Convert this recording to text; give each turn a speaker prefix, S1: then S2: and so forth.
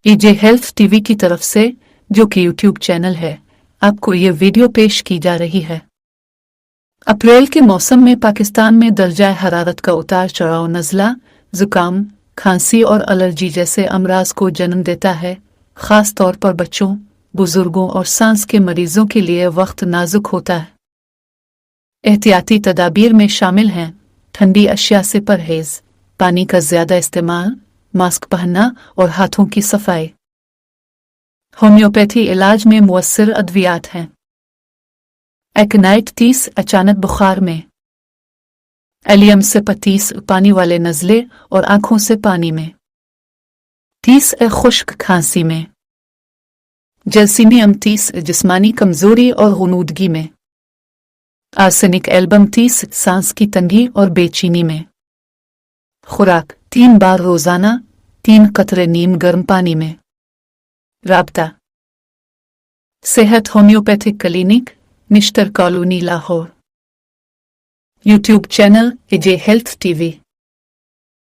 S1: एजे health TV की तरफ से, जो कि यूट्यूब चैनल है, आपको ये वीडियो पेश की जा रही है। अप्रैल के मौसम में पाकिस्तान में दर्जा हरारत का उतार चढ़ाव नज़ला, जुकाम, खांसी और एलर्जी जैसे अमराज को जन्म देता है। खास तौर पर बच्चों, बुजुर्गों और सांस के मरीजों के लिए वक्त नाजुक होता है। एहतियाती तदाबीर में शामिल हैं ठंडी अशिया से परहेज, पानी का ज्यादा इस्तेमाल, मास्क पहनना और हाथों की सफाई। होम्योपैथी इलाज में मुअस्सिर अद्वियात हैं। एक्नाइट 30 अचानक बुखार में, एलियम से 35 पानी वाले नज़ले और आंखों से पानी में, 30 खुश्क खांसी में, जलसीमियम 30 जिस्मानी कमजोरी और गुनूदगी में, आर्सेनिक एल्बम 30 सांस की तंगी और बेचैनी में। खुराक 3 बार रोजाना, 3 कतरे नीम गर्म पानी में। राब्ता सेहत homeopathic clinic, Nishtar colony, Lahore. YouTube channel एजे हेल्थ टीवी।